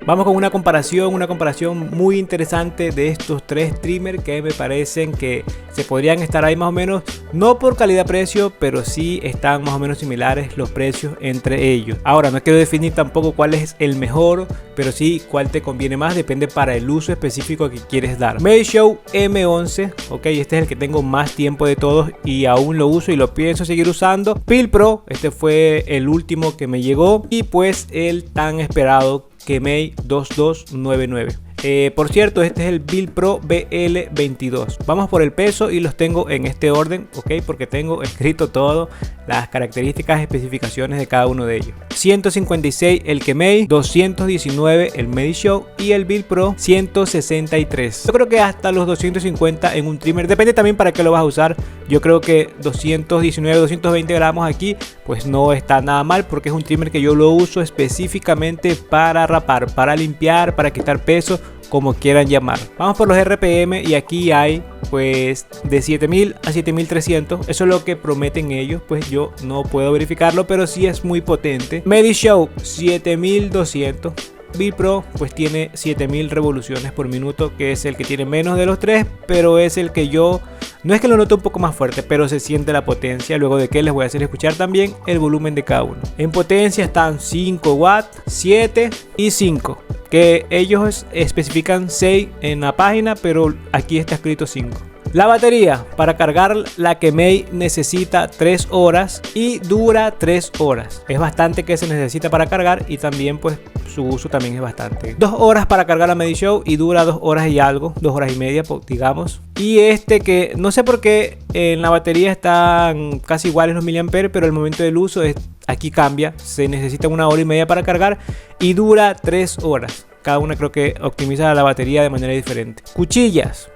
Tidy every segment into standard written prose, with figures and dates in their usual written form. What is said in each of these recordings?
Vamos con una comparación muy interesante de estos tres trimmers que me parecen que se podrían estar ahí más o menos, no por calidad-precio, pero sí están más o menos similares los precios entre ellos. Ahora, no quiero definir tampoco cuál es el mejor, pero sí cuál te conviene más, depende para el uso específico que quieres dar. Medishow M11, ok, este es el que tengo más tiempo de todos y aún lo uso y lo pienso seguir usando. Peel Pro, este fue el último que me llegó, y pues el tan esperado Kemei 2299. Por cierto, este es el Peel Pro BL22. Vamos por el peso y los tengo en este orden, ok, porque tengo escrito todo, las características, especificaciones de cada uno de ellos. 156 el Kemei, 219 el Medishow y el Peel Pro 163. Yo creo que hasta los 250 en un trimmer, depende también para qué lo vas a usar. Yo creo que 219, 220 gramos aquí pues no está nada mal, porque es un trimmer que yo lo uso específicamente para rapar, para limpiar, para quitar peso, como quieran llamar. Vamos por los RPM y aquí hay pues de 7000 a 7300. Eso es lo que prometen ellos, pues yo no puedo verificarlo, pero sí es muy potente. Medishow 7200. Peel Pro pues tiene 7000 revoluciones por minuto, que es el que tiene menos de los tres, pero es el que yo no es que lo noto un poco más fuerte, pero se siente la potencia. Luego de que les voy a hacer escuchar también el volumen de cada uno. En potencia están 5 watts, 7 y 5, que ellos especifican 6 en la página, pero aquí está escrito 5. La batería para cargar la Kemei necesita 3 horas y dura 3 horas. Es bastante que se necesita para cargar, y también pues su uso también es bastante. 2 horas para cargar la Medishow y dura 2 horas y algo, 2 horas y media digamos. Y este que no sé por qué en la batería están casi iguales los miliamperes, pero el momento del uso aquí cambia. Se necesita 1 hora y media para cargar y dura 3 horas. Cada una creo que optimiza la batería de manera diferente. Cuchillas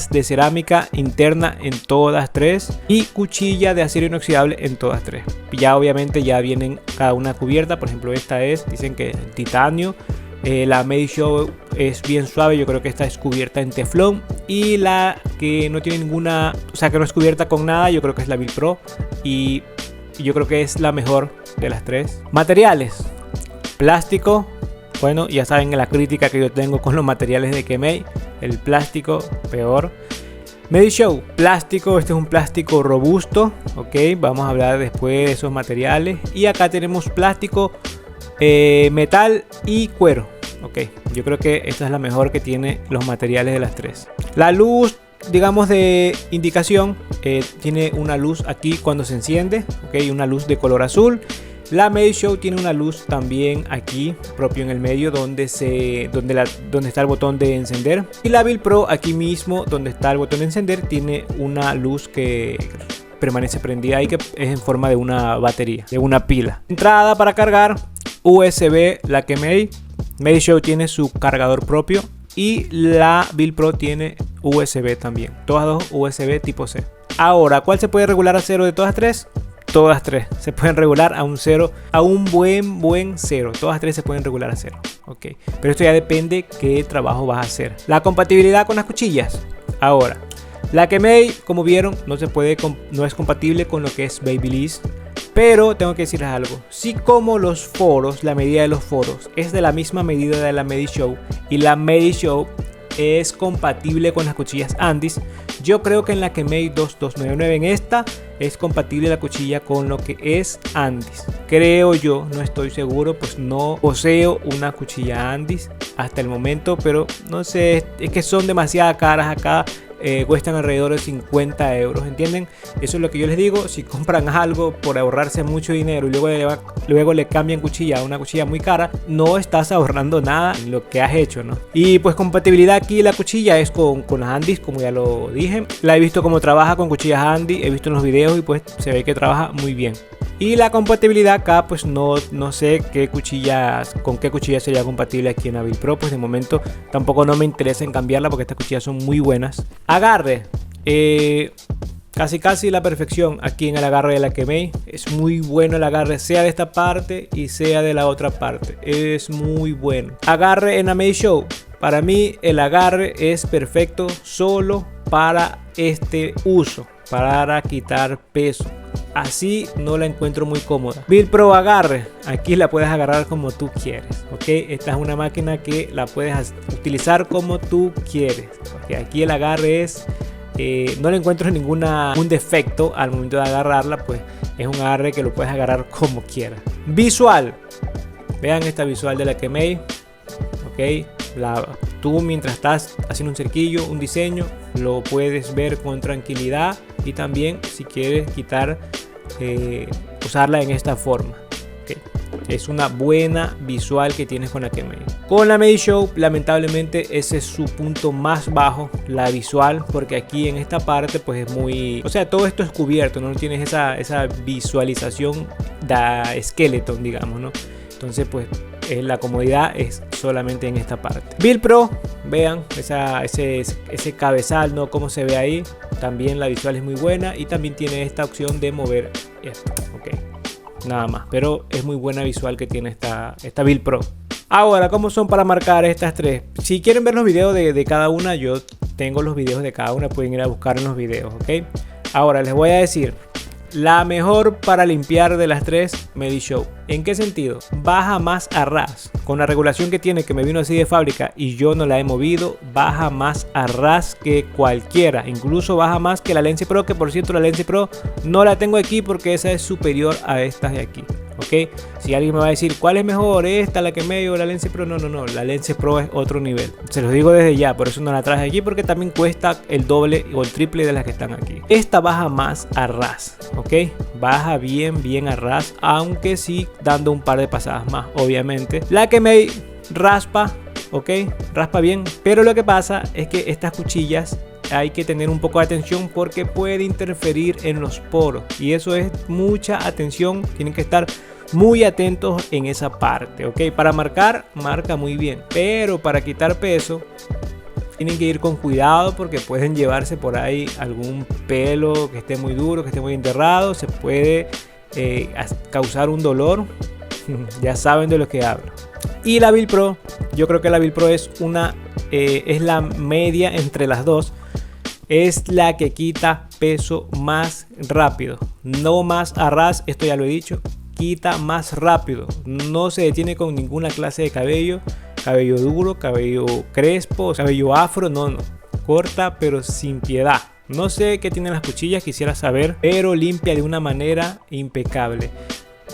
de cerámica interna en todas tres y cuchilla de acero inoxidable en todas tres. Ya obviamente ya vienen cada una cubierta. Por ejemplo, esta dicen que es titanio. La Medishow es bien suave, yo creo que esta es cubierta en teflón. Y la que no tiene ninguna, o sea que no es cubierta con nada, yo creo que es la Peel Pro. Y yo creo que es la mejor de las tres. Materiales: plástico. Bueno, ya saben la crítica que yo tengo con los materiales de Kemei. El plástico, peor. Medishow, plástico. Este es un plástico robusto. Ok, vamos a hablar después de esos materiales. Y acá tenemos plástico, metal y cuero. Ok, yo creo que esta es la mejor que tiene los materiales de las tres. La luz, digamos, de indicación, tiene una luz aquí cuando se enciende. Ok, una luz de color azul. La Medishow tiene una luz también aquí propio en el medio donde está el botón de encender, y la Peel Pro aquí mismo donde está el botón de encender tiene una luz que permanece prendida y que es en forma de una batería, de una pila. Entrada para cargar USB, la Kemei. Medishow tiene su cargador propio y la Peel Pro tiene USB también, todas dos USB tipo C. Ahora, ¿cuál se puede regular a cero de todas tres? Todas tres se pueden regular a un cero, a un buen cero. Todas tres se pueden regular a cero. Ok, pero esto ya depende qué trabajo vas a hacer. La compatibilidad con las cuchillas. Ahora, la Kemei, como vieron, no es compatible con lo que es Babyliss. Pero tengo que decirles algo. Si como los foros, la medida de los foros es de la misma medida de la Medishow, y la Medishow es compatible con las cuchillas Andis, yo creo que en la Kemei 2299, en esta, es compatible la cuchilla con lo que es Andis. Creo yo, no estoy seguro, pues no poseo una cuchilla Andis hasta el momento, pero no sé, es que son demasiado caras acá. Cuestan alrededor de 50 euros, ¿entienden? Eso es lo que yo les digo. Si compran algo por ahorrarse mucho dinero y luego le cambian cuchilla a una cuchilla muy cara, no estás ahorrando nada en lo que has hecho, ¿no? Y pues compatibilidad aquí, la cuchilla es con las Andis, como ya lo dije. La he visto cómo trabaja con cuchillas Andis, he visto en los videos y pues se ve que trabaja muy bien. Y la compatibilidad acá, pues no sé con qué cuchilla sería compatible aquí en la Peel Pro. Pues de momento tampoco no me interesa en cambiarla porque estas cuchillas son muy buenas. Agarre, casi la perfección aquí en el agarre de la Kemei. Es muy bueno el agarre, sea de esta parte y sea de la otra parte. Es muy bueno. Agarre en la Medishow. Para mí el agarre es perfecto solo para este uso, para quitar peso. así no la encuentro muy cómoda. Bill Pro agarre, aquí la puedes agarrar como tú quieres, ok. Esta es una máquina que la puedes utilizar como tú quieres, porque aquí el agarre es no le encuentro ningún defecto al momento de agarrarla, pues es un agarre que lo puedes agarrar como quieras. Visual, vean esta visual de la Kemei, ok. Tú mientras estás haciendo un cerquillo, un diseño, lo puedes ver con tranquilidad, y también si quieres quitar, usarla en esta forma, okay. Es una buena visual que tienes con la Kemei. Con la Medishow, lamentablemente ese es su punto más bajo, la visual, porque aquí en esta parte pues es muy, o sea, todo esto es cubierto, no tienes esa visualización de skeleton, digamos, ¿no? Entonces pues la comodidad es solamente en esta parte. Bill Pro, vean ese cabezal, ¿no? Cómo se ve ahí. También la visual es muy buena, y también tiene esta opción de mover esto, ok. Nada más, pero es muy buena visual que tiene esta Bill Pro. Ahora, ¿cómo son para marcar estas tres? Si quieren ver los videos de cada una, yo tengo los videos de cada una, pueden ir a buscar en los videos, ok. Ahora les voy a decir la mejor para limpiar de las tres, Medishow. ¿En qué sentido? Baja más a ras. Con la regulación que tiene, que me vino así de fábrica y yo no la he movido, baja más a ras que cualquiera. Incluso baja más que la Lens Pro, que por cierto la Lens Pro no la tengo aquí porque esa es superior a estas de aquí. Ok, si alguien me va a decir cuál es mejor, esta, la Kemei o la Lens Pro, no, la Lens Pro es otro nivel, se los digo desde ya, por eso no la traje aquí, porque también cuesta el doble o el triple de las que están aquí. Esta baja más a ras, ok, baja bien a ras, aunque sí dando un par de pasadas más, obviamente. La Kemei raspa, ok, raspa bien, pero lo que pasa es que estas cuchillas hay que tener un poco de atención porque puede interferir en los poros, y eso es mucha atención, tienen que estar muy atentos en esa parte, ok. Para marcar, marca muy bien, pero para quitar peso tienen que ir con cuidado porque pueden llevarse por ahí algún pelo que esté muy duro, que esté muy enterrado, se puede causar un dolor. Ya saben de lo que hablo. Y la Bill Pro, yo creo que la Bill Pro es la media entre las dos. Es la que quita peso más rápido, no más a ras, esto ya lo he dicho, quita más rápido, no se detiene con ninguna clase de cabello duro, cabello crespo, cabello afro, no, corta pero sin piedad. No sé qué tienen las cuchillas, quisiera saber, pero limpia de una manera impecable.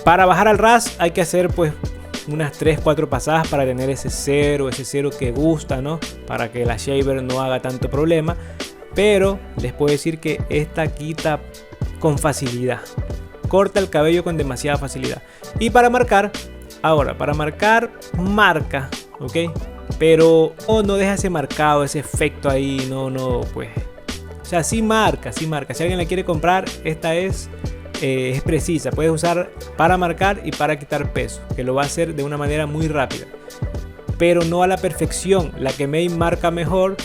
Para bajar al ras hay que hacer pues unas 3-4 pasadas para tener ese cero que gusta, ¿no? Para que la shaver no haga tanto problema. Pero les puedo decir que esta quita con facilidad, corta el cabello con demasiada facilidad. Y para marcar, ahora para marcar, marca, ok, pero no deja ese marcado, ese efecto ahí, no, pues, o sea, sí marca. Si alguien la quiere comprar, esta es precisa, puedes usar para marcar y para quitar peso, que lo va a hacer de una manera muy rápida, pero no a la perfección. La Kemei marca mejor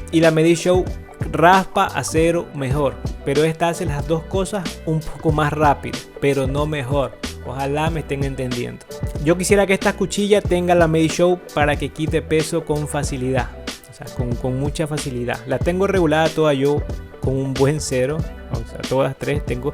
y la Medishow raspa a cero mejor, pero esta hace las dos cosas un poco más rápido, pero no mejor. Ojalá me estén entendiendo. Yo quisiera que esta cuchilla tenga la Medishow para que quite peso con facilidad, o sea, con mucha facilidad. La tengo regulada toda yo con un buen cero, o sea, todas tres tengo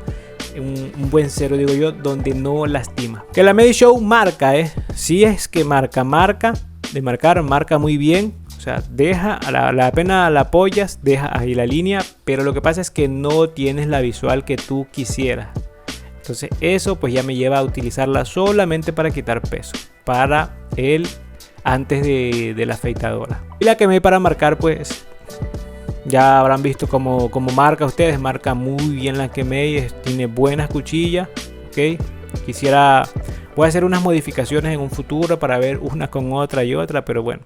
un buen cero, digo yo, donde no lastima. Que la Medishow marca, si es que marca muy bien. O sea, deja, apenas la apoyas, deja ahí la línea, pero lo que pasa es que no tienes la visual que tú quisieras. Entonces eso pues ya me lleva a utilizarla solamente para quitar peso, para antes de la afeitadora. Y la Kemei para marcar, pues ya habrán visto cómo marca ustedes, marca muy bien la Kemei, tiene buenas cuchillas, ok. Voy a hacer unas modificaciones en un futuro para ver una con otra y otra, pero bueno.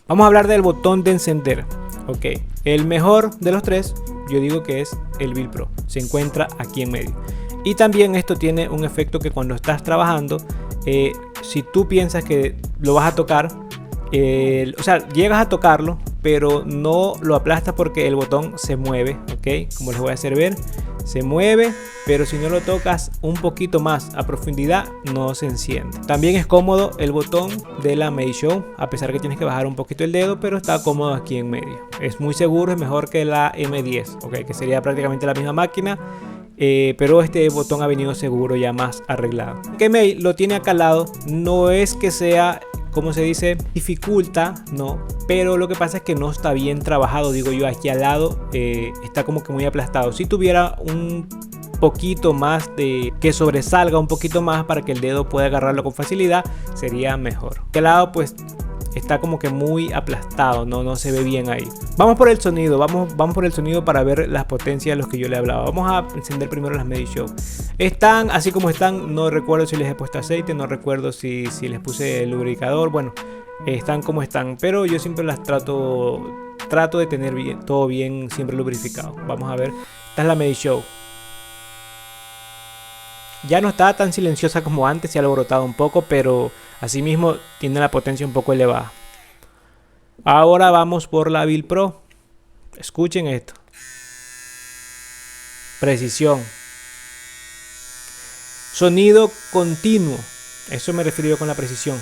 Vamos a hablar del botón de encender. Ok, el mejor de los tres yo digo que es el Bill Pro. Se encuentra aquí en medio. Y también esto tiene un efecto que cuando estás trabajando, si tú piensas que lo vas a tocar, o sea, llegas a tocarlo, pero no lo aplastas porque el botón se mueve, ok, como les voy a hacer ver, se mueve, pero si no lo tocas un poquito más a profundidad, no se enciende. También es cómodo el botón de la Meisho, a pesar que tienes que bajar un poquito el dedo, pero está cómodo aquí en medio. Es muy seguro, es mejor que la M10, ok, que sería prácticamente la misma máquina. Pero este botón ha venido seguro, ya más arreglado. KEMEI lo tiene acá al lado. No es que sea, como se dice, dificulta, no, pero lo que pasa es que no está bien trabajado, digo yo. Aquí al lado está como que muy aplastado. Si tuviera un poquito más de que sobresalga un poquito más para que el dedo pueda agarrarlo con facilidad, sería mejor. Este lado pues está como que muy aplastado, no se ve bien ahí. Vamos por el sonido, vamos por el sonido para ver las potencias de los que yo le hablaba. Vamos a encender primero las Meisho. Están así como están, no recuerdo si les he puesto aceite, no recuerdo si les puse el lubricador. Bueno, están como están, pero yo siempre las trato de tener bien, todo bien, siempre lubrificado. Vamos a ver, esta es la Meisho. Ya no está tan silenciosa como antes, se ha alborotado un poco, pero asimismo tiene la potencia un poco elevada. Ahora vamos por la Bill Pro. Escuchen esto. Precisión. Sonido continuo. Eso me refiero yo con la precisión.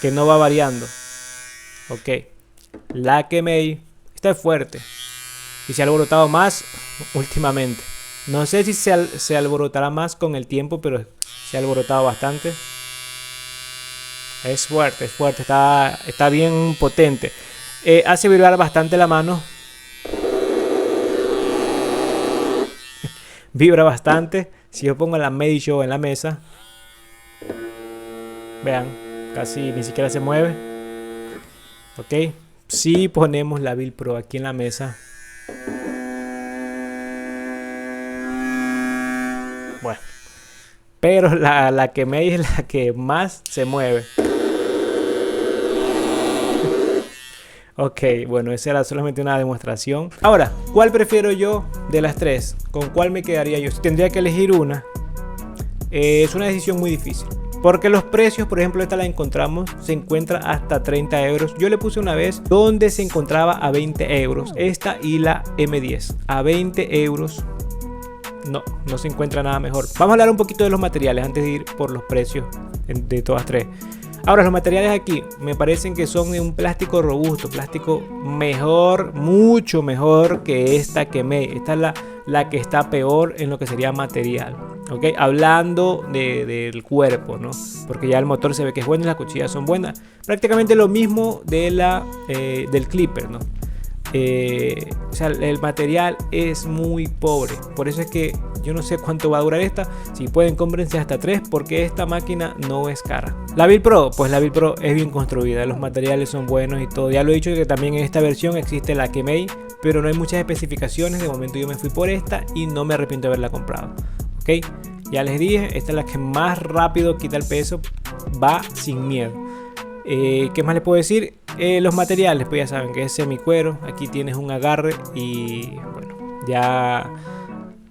Que no va variando. Ok. La KEMEI. Esta es fuerte. Y se ha alborotado más últimamente. No sé si se alborotará más con el tiempo, pero se ha alborotado bastante. Es fuerte, está bien potente. Hace vibrar bastante la mano. Vibra bastante. Si yo pongo la Meisho en la mesa, vean, casi ni siquiera se mueve. Ok. Si ponemos la Bill Pro aquí en la mesa, bueno, pero la KEMEI es la que más se mueve. Ok, bueno, esa era solamente una demostración. Ahora, ¿cuál prefiero yo de las tres? ¿Con cuál me quedaría yo? Si tendría que elegir una, es una decisión muy difícil. Porque los precios, por ejemplo, esta la encontramos, se encuentra hasta 30 euros. Yo le puse una vez donde se encontraba a 20 euros. Esta y la M10. A 20 euros. No se encuentra nada mejor. Vamos a hablar un poquito de los materiales antes de ir por los precios de todas tres. Ahora, los materiales aquí me parecen que son de un plástico robusto, plástico mejor, mucho mejor que esta KEMEI. Esta es la que está peor en lo que sería material. ¿Ok? Hablando del cuerpo, ¿no? Porque ya el motor se ve que es bueno y las cuchillas son buenas. Prácticamente lo mismo de del clipper, ¿no? O sea, el material es muy pobre. Por eso es que yo no sé cuánto va a durar esta. Si pueden, cómprense hasta 3 porque esta máquina no es cara. La Bill Pro, pues la Bill Pro es bien construida. Los materiales son buenos y todo. Ya lo he dicho que también en esta versión existe la KEMEI, pero no hay muchas especificaciones. De momento yo me fui por esta y no me arrepiento de haberla comprado. Ok, ya les dije, esta es la que más rápido quita el peso. Va sin miedo. ¿Qué más les puedo decir? Los materiales, pues ya saben que es semicuero. Aquí tienes un agarre y bueno, ya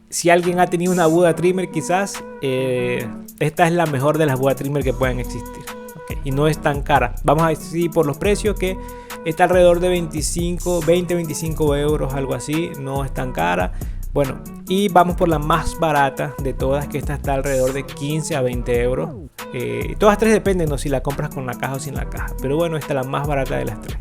si alguien ha tenido una Buda Trimmer, quizás esta es la mejor de las Buda Trimmer que pueden existir. Okay. Y no es tan cara. Vamos a decir por los precios que está alrededor de 20-25 euros, algo así. No es tan cara. Bueno, y vamos por la más barata de todas, que esta está alrededor de 15 a 20 euros. Todas tres dependen, ¿no? Si la compras con la caja o sin la caja. Pero bueno, esta es la más barata de las tres.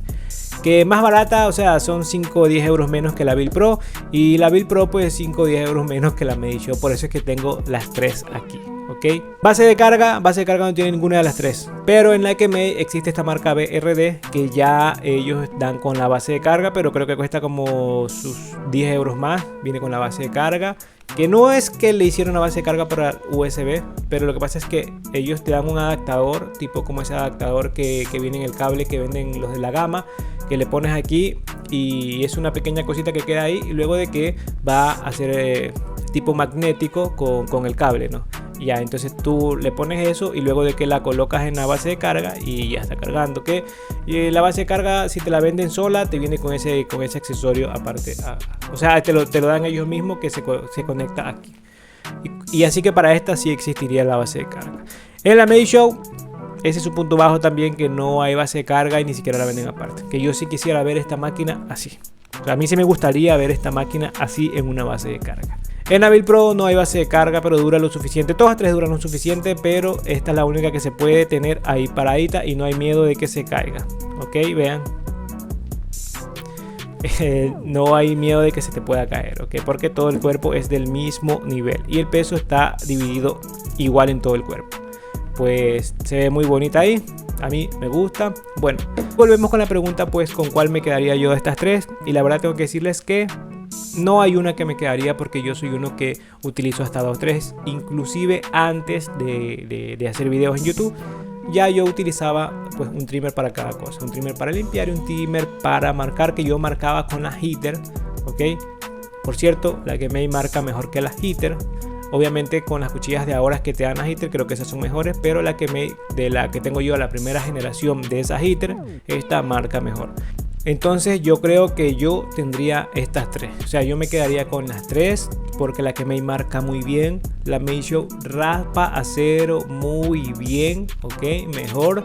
Que más barata, o sea, son 5 o 10 euros menos que la Bill Pro. Y la Bill Pro pues 5 o 10 euros menos que la Meisho. Por eso es que tengo las tres aquí. ¿Ok? Base de carga no tiene ninguna de las tres. Pero en la KEMEI existe esta marca BRD, que ya ellos dan con la base de carga, pero creo que cuesta como sus 10 euros más. Viene con la base de carga, que no es que le hicieron una base de carga para USB, pero lo que pasa es que ellos te dan un adaptador, tipo como ese adaptador que viene en el cable que venden los de la gama, que le pones aquí y es una pequeña cosita que queda ahí, y luego de que va a ser tipo magnético con el cable, ¿no? Ya, entonces tú le pones eso y luego de que la colocas en la base de carga y ya está cargando. Que la base de carga, si te la venden sola, te viene con ese accesorio aparte. O sea, te lo dan ellos mismos, que se conecta aquí. Y así que para esta sí existiría la base de carga. En la Made-Show, ese es su punto bajo también, que no hay base de carga y ni siquiera la venden aparte. Que yo sí quisiera ver esta máquina así. O sea, a mí sí me gustaría ver esta máquina así en una base de carga. En la Build Pro no hay base de carga, pero dura lo suficiente. Todas tres duran lo suficiente, pero esta es la única que se puede tener ahí paradita y no hay miedo de que se caiga. Ok, vean. No hay miedo de que se te pueda caer, ¿ok? Porque todo el cuerpo es del mismo nivel y el peso está dividido igual en todo el cuerpo. Pues se ve muy bonita ahí, a mí me gusta. Bueno, volvemos con la pregunta, pues con cuál me quedaría yo de estas tres. Y la verdad tengo que decirles que no hay una que me quedaría, porque yo soy uno que utilizo hasta 2 3. Inclusive antes de hacer videos en YouTube, ya yo utilizaba pues un trimmer para cada cosa. Un trimmer para limpiar y un trimmer para marcar, que yo marcaba con la heater, ¿ok? Por cierto, la que me marca mejor que la heater. Obviamente con las cuchillas de ahora que te dan la heater, creo que esas son mejores, pero de la que tengo yo, la primera generación de esa heater, esta marca mejor. Entonces yo creo que yo tendría estas tres. O sea, yo me quedaría con las tres, porque la que me marca muy bien. La Made-Show raspa acero muy bien, ok, mejor.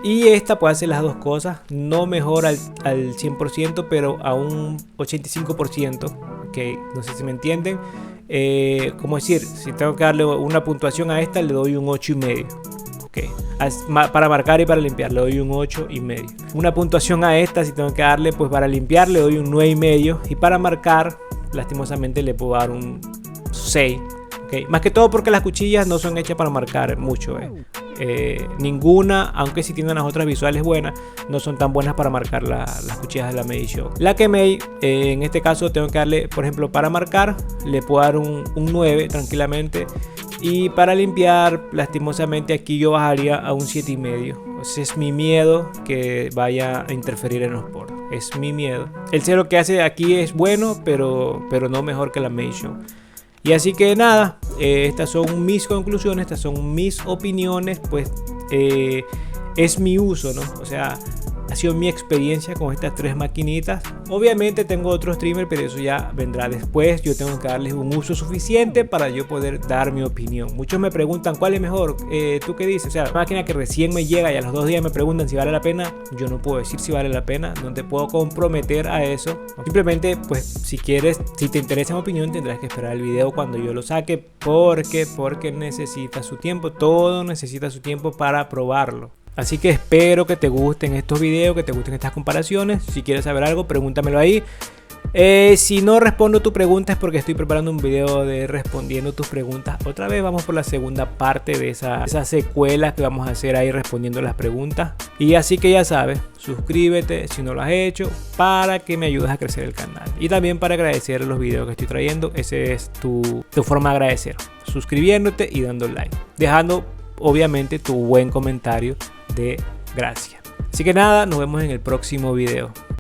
Y esta puede hacer las dos cosas, no mejor al 100%, pero a un 85%, ok, no sé si me entienden. Como decir, si tengo que darle una puntuación a esta, le doy un 8,5. Okay. Para marcar y para limpiar le doy un 8,5. Una puntuación a esta, si tengo que darle, pues para limpiar le doy un 9,5. Y para marcar, lastimosamente le puedo dar un 6. Okay. Más que todo porque las cuchillas no son hechas para marcar mucho. Ninguna, aunque sí tienen las otras visuales buenas, no son tan buenas para marcar las cuchillas de la Made-Show. La que en este caso tengo que darle, por ejemplo, para marcar le puedo dar un 9 tranquilamente. Y para limpiar, lastimosamente aquí yo bajaría a un 7,5. Ese es mi miedo, que vaya a interferir en los poros. Es mi miedo. El cero que hace aquí es bueno, pero no mejor que la Made-Show. Y así que nada, estas son mis conclusiones, estas son mis opiniones, pues es mi uso, ¿no? O sea, ha sido mi experiencia con estas tres maquinitas. Obviamente tengo otros streamers, pero eso ya vendrá después. Yo tengo que darles un uso suficiente para yo poder dar mi opinión. Muchos me preguntan cuál es mejor, ¿tú qué dices? O sea, la máquina que recién me llega y a los 2 días me preguntan si vale la pena. Yo no puedo decir si vale la pena, no te puedo comprometer a eso. Simplemente, pues si quieres, si te interesa mi opinión, tendrás que esperar el video cuando yo lo saque, porque necesita su tiempo. Todo necesita su tiempo para probarlo. Así que espero que te gusten estos videos, que te gusten estas comparaciones. Si quieres saber algo, pregúntamelo ahí. Si no respondo tu pregunta es porque estoy preparando un video de respondiendo tus preguntas. Otra vez vamos por la segunda parte de esa secuela que vamos a hacer ahí respondiendo las preguntas. Y así que ya sabes, suscríbete si no lo has hecho, para que me ayudes a crecer el canal. Y también para agradecer los videos que estoy trayendo. Esa es tu forma de agradecer. Suscribiéndote y dando like. Dejando obviamente tu buen comentario de gracias. Así que nada, nos vemos en el próximo video.